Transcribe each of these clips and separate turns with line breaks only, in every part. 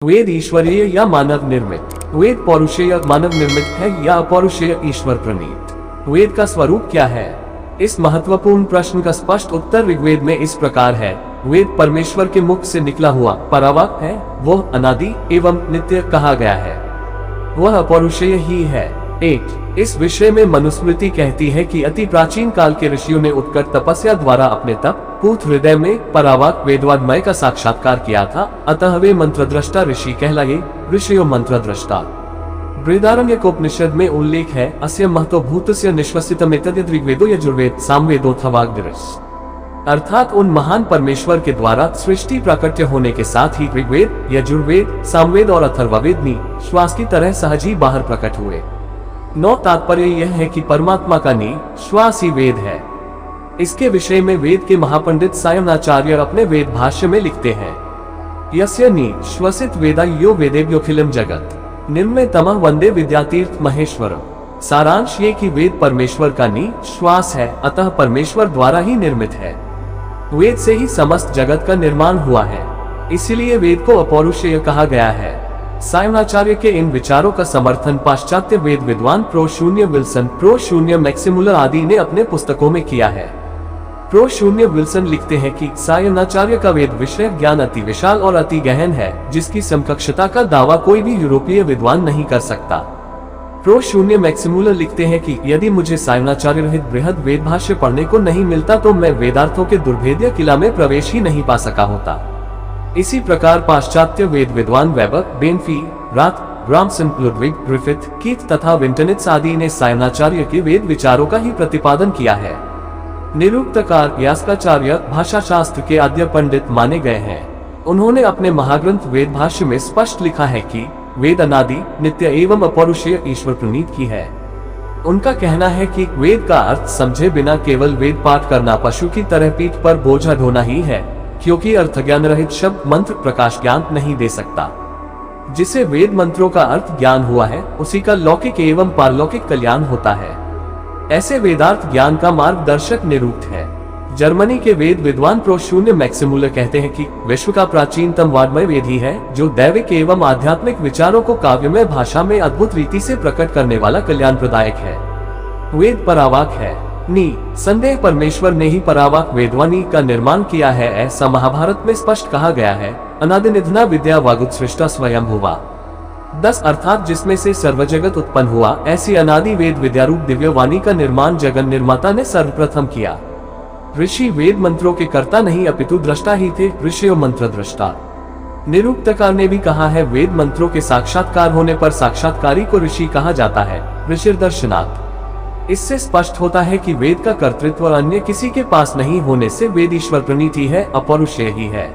वेद ईश्वरीय या मानव निर्मित। वेद पौरुषेय मानव निर्मित है या अपौरुषेय ईश्वर प्रणीत। वेद का स्वरूप क्या है? इस महत्वपूर्ण प्रश्न का स्पष्ट उत्तर ऋग्वेद में इस प्रकार है। वेद परमेश्वर के मुख से निकला हुआ परावाक है। वह अनादि एवं नित्य कहा गया है। वह अपौरुषेय ही है। इस विषय में मनुस्मृति कहती है कि अति प्राचीन काल के ऋषियों ने उत्कट तपस्या द्वारा अपने तप पूत हृदय में परावाक वेदवादमय का साक्षात्कार किया था, अतः वे मंत्रद्रष्टा ऋषि कहलाए। ऋषियों मंत्रद्रष्टा। बृहदारण्यकोपनिषद में उल्लेख है, अस्य महतो भूतस्य निश्वसितमेतद् ऋग्वेदो यजुर्वेद सामवेदोऽथवाग्निरस्। अर्थात उन महान परमेश्वर के द्वारा सृष्टि प्राकट्य होने के साथ ही ऋग्वेद, यजुर्वेद, सामवेद और अथर्ववेद श्वास की तरह सहज ही बाहर प्रकट हुए। तात्पर्य यह है कि परमात्मा का नी श्वास ही वेद है। इसके विषय में वेद के महापंडित सायणाचार्य अपने वेद भाष्य में लिखते हैं, यस्य नी श्वसित वेदा यो वेदेभ्योऽखिलम् जगत् निर्मयतमः वंदे विद्यातीर्थ महेश्वरम्। सारांश ये कि वेद परमेश्वर का नी श्वास है, अतः परमेश्वर द्वारा ही निर्मित है। वेद से ही समस्त जगत का निर्माण हुआ है, इसलिए वेद को अपौरुषेय कहा गया है। सायणाचार्य के इन विचारों का समर्थन पाश्चात्य वेद विद्वान प्रो.0 विल्सन, प्रो.0 मैक्सिमुलर आदि ने अपने पुस्तकों में किया है। प्रो.0 विल्सन लिखते हैं कि सायणाचार्य का वेद विषय ज्ञान अति विशाल और अति गहन है, जिसकी समकक्षता का दावा कोई भी यूरोपीय विद्वान नहीं कर सकता। प्रो.0 मैक्सिमुलर लिखते हैं कि यदि मुझे सायणाचार्य रहित बृहद वेद भाष्य पढ़ने को नहीं मिलता तो मैं वेदार्थों के दुर्भेद्य किला में प्रवेश ही नहीं पा सका होता। इसी प्रकार पाश्चात्य वेद विद्वान वेबर, बेनफी, राथ, ब्राह्मसन, लुडविग, ग्रिफिथ, कीथ तथा विंटनिट्स आदि ने सायणाचार्य के वेद विचारों का ही प्रतिपादन किया है। निरुक्तकार यास्काचार्य भाषा शास्त्र के आद्य पंडित माने गए हैं। उन्होंने अपने महाग्रंथ वेद भाष्य में स्पष्ट लिखा है कि वेद अनादि, नित्य एवं अपौरुषेय ईश्वर प्रणीत की है। उनका कहना है कि वेद का अर्थ समझे बिना केवल वेद पाठ करना पशु की तरह पीठ पर बोझा ढोना ही है, क्योंकि अर्थ ज्ञान रहित शब्द मंत्र प्रकाश ज्ञान नहीं दे सकता। जिसे वेद मंत्रों का अर्थ ज्ञान हुआ है, उसी का लौकिक एवं पारलौकिक कल्याण होता है। ऐसे वेदार्थ ज्ञान का मार्गदर्शक निरुक्त है। जर्मनी के वेद विद्वान प्रो.0 मैक्सिमुलर कहते हैं कि विश्व का प्राचीनतम वाड्मय वेद ही है, जो दैविक एवं आध्यात्मिक विचारों को काव्यमय भाषा में अद्भुत रीति से प्रकट करने वाला कल्याण प्रदायक है। वेद परावाक है। नी संदेह परमेश्वर ने ही परावाक वेदवाणी का निर्माण किया है, ऐसा महाभारत में स्पष्ट कहा गया है। अनादि निधना विद्या वागुत्सृष्टा स्वयं हुआ। 10 अर्थात जिसमें से सर्वजगत उत्पन्न हुआ, ऐसी अनादि वेद विद्यारूप दिव्य वाणी का निर्माण जगन निर्माता ने सर्वप्रथम किया। ऋषि वेद मंत्रों के कर्ता नहीं अपितु दृष्टा ही थे, ऋषियों मंत्र दृष्टा। निरुक्तकार ने भी कहा है, वेद मंत्रों के साक्षात्कार होने पर साक्षात्कारी को ऋषि कहा जाता है, ऋषिर्दर्शनात्। इससे स्पष्ट होता है कि वेद का कर्तृत्व अन्य किसी के पास नहीं होने से वेद ईश्वर प्रणीत ही है, अपौरुषेय ही है।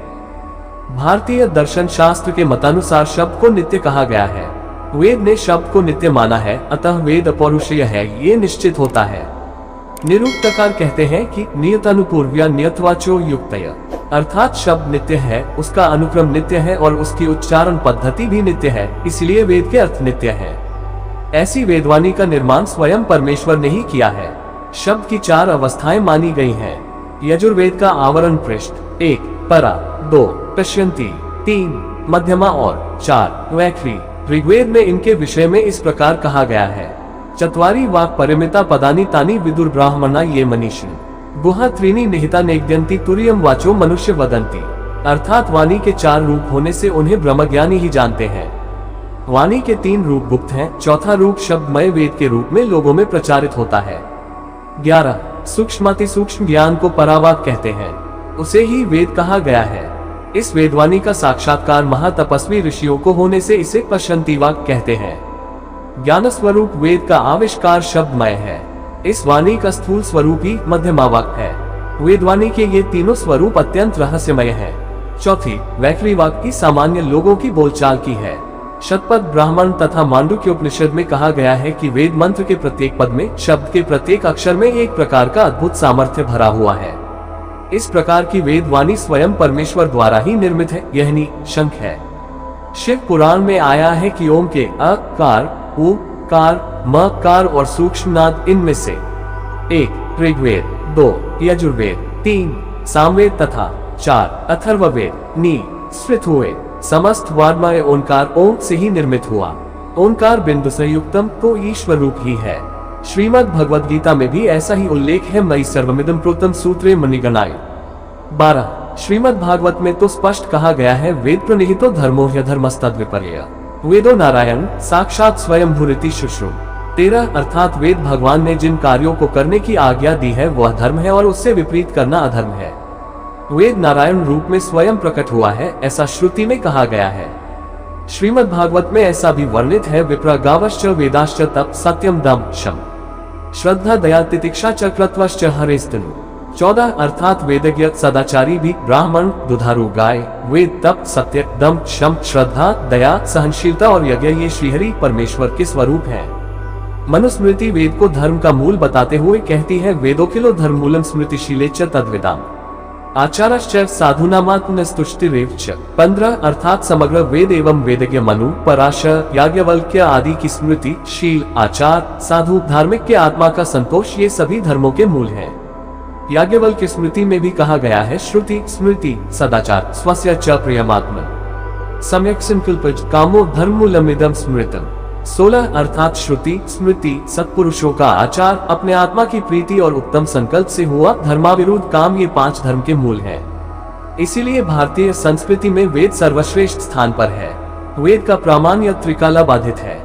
भारतीय दर्शन शास्त्र के मतानुसार शब्द को नित्य कहा गया है। वेद ने शब्द को नित्य माना है, अतः वेद अपौरुषेय है, ये निश्चित होता है। निरुक्तकार कहते हैं कि नियतानुपूर्व्या नियतवाचो युक्तय, अर्थात शब्द नित्य है, उसका अनुक्रम नित्य है और उसकी उच्चारण पद्धति भी नित्य है, इसलिए वेद के अर्थ नित्य है। ऐसी वेदवाणी का निर्माण स्वयं परमेश्वर ने ही किया है। शब्द की 4 अवस्थाएं मानी गई हैं। यजुर्वेद का आवरण पृष्ठ 1 परा, 2 पश्यन्ति, 3 मध्यमा और 4 वैखरी। ऋग्वेद में इनके विषय में इस प्रकार कहा गया है, चत्वारि वाक् परिमिता पदानि तानि विदुर ब्राह्मणा ये मनीषिण गुहा त्रीणि निहिता नेद्यन्ति तुर्यम वाचो मनुष्य वदन्ति। अर्थात वाणी के 4 रूप होने से उन्हें ब्रह्मज्ञानी ही जानते हैं। वाणी के 3 रूप गुप्त हैं, चौथा रूप शब्दमय वेद के रूप में लोगों में प्रचारित होता है। 11 सूक्ष्माति सूक्ष्म ज्ञान को परावाक कहते हैं, उसे ही वेद कहा गया है। इस वेदवाणी का साक्षात्कार महातपस्वी ऋषियों को होने से इसे पश्यन्ति वाक् कहते हैं। ज्ञान स्वरूप वेद का आविष्कार शब्दमय है। इस वाणी का स्थूल स्वरूप ही मध्यमा वाक् है। वेदवाणी के ये तीनों स्वरूप अत्यंत रहस्यमय है। चौथी वैखरी वाक् की सामान्य लोगों की बोलचाल की है। शतपथ ब्राह्मण तथा मांडुक्य उपनिषद में कहा गया है कि वेद मंत्र के प्रत्येक पद में, शब्द के प्रत्येक अक्षर में एक प्रकार का अद्भुत सामर्थ्य भरा हुआ है। इस प्रकार की वेद वाणी स्वयं परमेश्वर द्वारा ही निर्मित है, यह शंख है। शिव पुराण में आया है कि ओम के अकार, उकार, मकार और सूक्ष्म नाद इनमें से 1 ऋग्वेद, 2 यजुर्वेद, 3 सामवेद तथा 4 अथर्ववेद नी स्फुट हुए। समस्त वाग्मय ओंकार ओम से ही निर्मित हुआ। ओंकार बिंदु संयुक्तम तो ईश्वर रूप ही है। श्रीमद् भगवद गीता में भी ऐसा ही उल्लेख है। मयि सर्वमिदं प्रोक्तम सूत्रे मणिगणाय। 12 श्रीमद् भागवत में तो स्पष्ट कहा गया है, वेद प्रणिहितो धर्मो ह्यधर्मस्तद्विपर्यय। वेदो नारायण साक्षात स्वयं भूरिति शुश्रु। 13 अर्थात वेद भगवान ने जिन कार्यों को करने की आज्ञा दी है वह धर्म है और उससे विपरीत करना अधर्म है। वेद नारायण रूप में स्वयं प्रकट हुआ है, ऐसा श्रुति में कहा गया है। श्रीमद् भागवत में ऐसा भी वर्णित है, विप्र गावश्च वेदाश्च तप सत्यम दम शम श्रद्धा दया तितिक्षा च कृत्वश्च हरेस्तनु। 14 अर्थात वेदज्ञ सदाचारी भी, ब्राह्मण, दुधारू गाय, वेद, तप, सत्य, दम, शम, श्रद्धा, दया, सहनशीलता और यज्ञ ये श्रीहरि परमेश्वर के स्वरूप हैं। मनुस्मृति वेद को धर्म का मूल बताते हुए कहती है, वेदोखिलो धर्ममूलम स्मृतिशीले च तद्वेदाम आचारश्च साधुनामात्मस्तुष्टिरेव च। 15 अर्थात समग्र वेद एवं वेदज्ञ मनु, पराशर, याज्ञवल्क्य आदि की स्मृति, शील, आचार, साधु, धार्मिक के आत्मा का संतोष ये सभी धर्मों के मूल हैं। याज्ञवल्क्य स्मृति में भी कहा गया है, श्रुति स्मृति सदाचार स्वस्य च प्रियमात्मन सम्यक् संकल्पज कामो धर्ममूलमिदं स्मृतम्। 16 अर्थात श्रुति स्मृति सत्पुरुषों का आचार, अपने आत्मा की प्रीति और उत्तम संकल्प से हुआ धर्माविरुद्ध काम ये 5 धर्म के मूल हैं। इसीलिए भारतीय संस्कृति में वेद सर्वश्रेष्ठ स्थान पर है। वेद का प्रामाण्य त्रिकाला बाधित है।